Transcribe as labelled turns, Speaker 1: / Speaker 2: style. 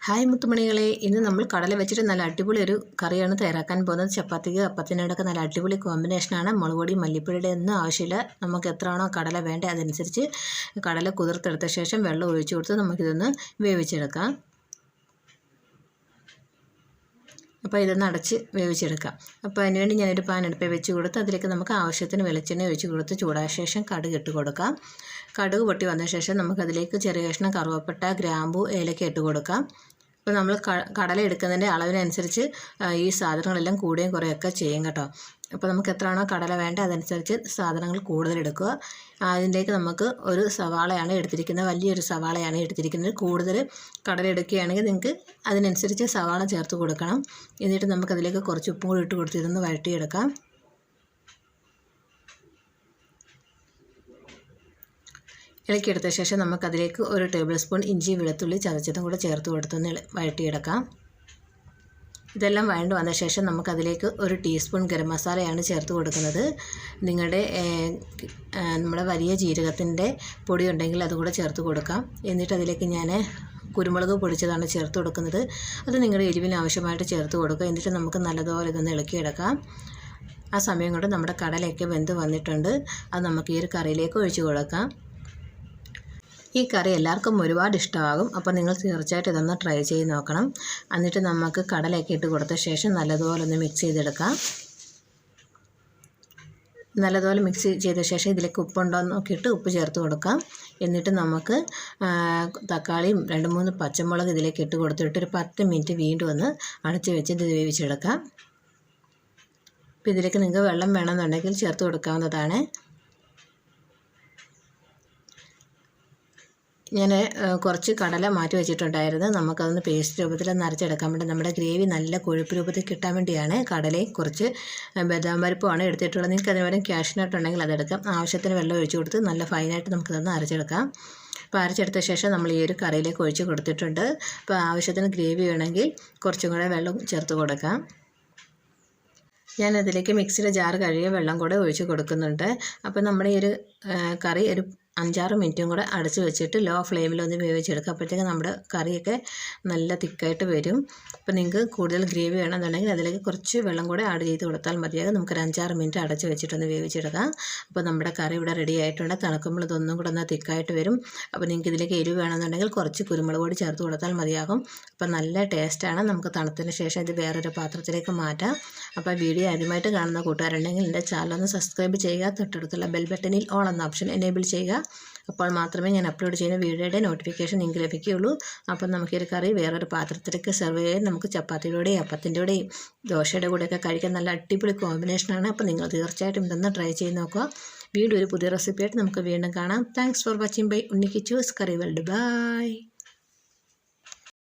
Speaker 1: Hi മുത്തുമണികളെ, ഇന്ന് നമ്മൾ കടല വെച്ചിട്ട് നല്ല അടിപൊളി ഒരു കറിയാണ് തയ്യാറാക്കാൻ പോകുന്നത്. ചപ്പാത്തിക്ക് അപ്പത്തിനോടൊക്കെ നല്ല അടിപൊളി കോമ്പിനേഷനാണ്. മുളക് പൊടി മല്ലിപ്പൊടിയുടെ ഒന്നും ആവശ്യമില്ല. നമുക്ക് എത്രയാണോ കടല വേണ്ടത് അതനുസരിച്ച് കടല കുതിർത്തെടുത്ത ശേഷം വെള്ളം ഒഴിച്ചു കൊടുത്ത് നമുക്കിതൊന്ന് വേവിച്ചെടുക്കാം. അപ്പോൾ ഇതൊന്ന് അടച്ച് വേവിച്ചെടുക്കാം. അപ്പോൾ അതിനുവേണ്ടി ഞാനൊരു പാൻ അടുപ്പിൽ വെച്ച് കൊടുത്ത് അതിലേക്ക് നമുക്ക് ആവശ്യത്തിന് വെളിച്ചെണ്ണ ഒഴിച്ച് കൊടുത്ത് ചൂടായ ശേഷം കടുക് ഇട്ട് കൊടുക്കാം. കടുക് പൊട്ടി വന്ന ശേഷം നമുക്കതിലേക്ക് ചെറിയ കഷ്ണം കറുവപ്പട്ട, ഗ്രാമ്പു, ഏലക്ക ഇട്ട് കൊടുക്കാം. അപ്പോൾ നമ്മൾ കടല എടുക്കുന്നതിൻ്റെ അളവിനനുസരിച്ച് ഈ സാധനങ്ങളെല്ലാം കൂടുകയും കുറയൊക്കെ ചെയ്യും കേട്ടോ. അപ്പോൾ നമുക്ക് എത്രയാണോ കടല വേണ്ടത് അതനുസരിച്ച് സാധനങ്ങൾ കൂടുതൽ എടുക്കുക. അതിലേക്ക് നമുക്ക് ഒരു സവാളയാണ് എടുത്തിരിക്കുന്നത്, വലിയൊരു സവാളയാണ് എടുത്തിരിക്കുന്നത്. കൂടുതൽ കടല എടുക്കുകയാണെങ്കിൽ നിങ്ങൾക്ക് അതിനനുസരിച്ച് സവാള ചേർത്ത് കൊടുക്കണം. എന്നിട്ട് നമുക്കതിലേക്ക് കുറച്ച് ഉപ്പും കൂടി ഇട്ട് കൊടുത്ത് ഇതൊന്ന് വഴറ്റിയെടുക്കാം. ഇളക്കിയെടുത്ത ശേഷം നമുക്കതിലേക്ക് ഒരു ടേബിൾ സ്പൂൺ ഇഞ്ചി വെളുത്തുള്ളി ചതച്ചതും കൂടെ ചേർത്ത് കൊടുത്തൊന്ന് വഴറ്റിയെടുക്കാം. ഇതെല്ലാം വഴണ്ട് വന്ന ശേഷം നമുക്കതിലേക്ക് ഒരു ടീസ്പൂൺ ഗരം മസാലയാണ് ചേർത്ത് കൊടുക്കുന്നത്. നമ്മുടെ വലിയ ജീരകത്തിൻ്റെ പൊടി ഉണ്ടെങ്കിൽ അതുകൂടെ ചേർത്ത് കൊടുക്കാം. എന്നിട്ട് അതിലേക്ക് ഞാൻ കുരുമുളക് പൊടിച്ചതാണ് ചേർത്ത് കൊടുക്കുന്നത്. അത് നിങ്ങളുടെ എരിവിന് ആവശ്യമായിട്ട് ചേർത്ത് കൊടുക്കുക. എന്നിട്ട് നമുക്ക് നല്ലതുപോലെ ഇതൊന്ന് ഇളക്കിയെടുക്കാം. ആ സമയം കൊണ്ട് നമ്മുടെ കടലയൊക്കെ വെന്ത് വന്നിട്ടുണ്ട്. അത് നമുക്ക് ഈ ഒരു കറിയിലേക്ക് ഒഴിച്ച് കൊടുക്കാം. ഈ കറി എല്ലാവർക്കും ഒരുപാട് ഇഷ്ടമാകും. അപ്പോൾ നിങ്ങൾ തീർച്ചയായിട്ടും ഇതൊന്ന് ട്രൈ ചെയ്ത് നോക്കണം. എന്നിട്ട് നമുക്ക് കടലയൊക്കെ ഇട്ട് കൊടുത്ത ശേഷം നല്ലതുപോലെ ഒന്ന് മിക്സ് ചെയ്തെടുക്കാം. നല്ലതുപോലെ മിക്സ് ചെയ്ത ശേഷം ഇതിലേക്ക് ഉപ്പുണ്ടോ എന്ന് നോക്കിയിട്ട് ഉപ്പ് ചേർത്ത് കൊടുക്കാം. എന്നിട്ട് നമുക്ക് തക്കാളിയും 2-3 പച്ചമുളക് ഇതിലേക്ക് ഇട്ട് കൊടുത്തിട്ട് ഒരു 10 മിനിറ്റ് വീണ്ടും ഒന്ന് അടച്ച് വെച്ച് ഇത് വേവിച്ചെടുക്കാം. അപ്പോൾ ഇതിലേക്ക് നിങ്ങൾക്ക് വെള്ളം വേണമെന്നുണ്ടെങ്കിൽ ചേർത്ത് കൊടുക്കാവുന്നതാണ്. ഞാൻ കുറച്ച് കടല മാറ്റി വെച്ചിട്ടുണ്ടായിരുന്നു. നമുക്കതൊന്ന് പേസ്റ്റ് രൂപത്തിൽ അരച്ചെടുക്കാൻ വേണ്ടി നമ്മുടെ ഗ്രേവി നല്ല കൊഴുപ്പ് രൂപത്തിൽ കിട്ടാൻ വേണ്ടിയാണ്. കടലയും കുറച്ച് ബദാം പരിപ്പുമാണ് എടുത്തിട്ടുള്ളത്. നിങ്ങൾക്ക് അതിന് ക്യാഷ്നട്ട് ഉണ്ടെങ്കിൽ അതെടുക്കാം. ആവശ്യത്തിന് വെള്ളം ഒഴിച്ച് കൊടുത്ത് നല്ല ഫൈനായിട്ട് നമുക്കതൊന്ന് അരച്ചെടുക്കാം. അപ്പോൾ അരച്ചെടുത്ത ശേഷം നമ്മൾ ഈ ഒരു കറിയിലേക്ക് ഒഴിച്ച് കൊടുത്തിട്ടുണ്ട്. അപ്പോൾ ആവശ്യത്തിന് ഗ്രേവി വേണമെങ്കിൽ കുറച്ചും കൂടെ വെള്ളം ചേർത്ത് കൊടുക്കാം. ഞാനതിലേക്ക് മിക്സിയുടെ ജാർ കഴുകിയ വെള്ളം കൂടെ ഒഴിച്ച് കൊടുക്കുന്നുണ്ട്. അപ്പോൾ നമ്മുടെ ഈ ഒരു കറി ഒരു 5-6 മിനിറ്റും കൂടെ അടച്ച് വെച്ചിട്ട് ലോ ഫ്ലെയിമിലൊന്ന് വേവിച്ചെടുക്കുക. അപ്പോഴത്തേക്ക് നമ്മുടെ കറിയൊക്കെ നല്ല തിക്കായിട്ട് വരും. അപ്പോൾ നിങ്ങൾക്ക് കൂടുതൽ ഗ്രേവി വേണമെന്നുണ്ടെങ്കിൽ അതിലേക്ക് കുറച്ച് വെള്ളം കൂടെ ആഡ് ചെയ്ത് കൊടുത്താൽ മതിയാകും. നമുക്കൊരു 5-6 മിനിറ്റ് അടച്ച് വെച്ചിട്ടൊന്ന് വേവിച്ചെടുക്കാം. അപ്പോൾ നമ്മുടെ കറി ഇവിടെ റെഡി ആയിട്ടുണ്ട്. തണുക്കുമ്പോൾ ഇതൊന്നും കൂടെ ഒന്ന് തിക്കായിട്ട് വരും. അപ്പോൾ നിങ്ങൾക്ക് ഇതിലേക്ക് എരിവ് വേണമെന്നുണ്ടെങ്കിൽ കുറച്ച് കുരുമുളക് പൊടി ചേർത്ത് കൊടുത്താൽ മതിയാകും. അപ്പോൾ നല്ല ടേസ്റ്റാണ്. നമുക്ക് തണുത്തതിന് ശേഷം ഇത് വേറൊരു പാത്രത്തിലേക്ക് മാറ്റാം. അപ്പോൾ വീഡിയോ ആദ്യമായിട്ട് കാണുന്ന കൂട്ടുകാരുണ്ടെങ്കിൽ എൻ്റെ ചാനലൊന്ന് സബ്സ്ക്രൈബ് ചെയ്യുക. തൊട്ടടുത്തുള്ള ബെൽ ബട്ടണിൽ ഓൾ എന്ന ഓപ്ഷൻ എനേബിൾ ചെയ്യുക. അപ്പോൾ മാത്രമേ ഞാൻ അപ്ലോഡ് ചെയ്യുന്ന വീഡിയോയുടെ നോട്ടിഫിക്കേഷൻ നിങ്ങൾക്ക് ലഭിക്കുകയുള്ളൂ. അപ്പം നമുക്കൊരു കറി വേറൊരു പാത്രത്തിലേക്ക് സെർവ് ചെയ്യാൻ നമുക്ക് ചപ്പാത്തിയുടെയും അപ്പത്തിൻ്റെയും ദോശയുടെ കൂടെയൊക്കെ കഴിക്കാൻ നല്ല അടിപൊളി കോമ്പിനേഷനാണ്. അപ്പോൾ നിങ്ങൾ തീർച്ചയായിട്ടും ഇതൊന്ന് ട്രൈ ചെയ്ത് നോക്കുക. വീണ്ടും ഒരു പുതിയ റെസിപ്പിയായിട്ട് നമുക്ക് വീണ്ടും കാണാം. Thanks for watching by Unnikichus curry world. By.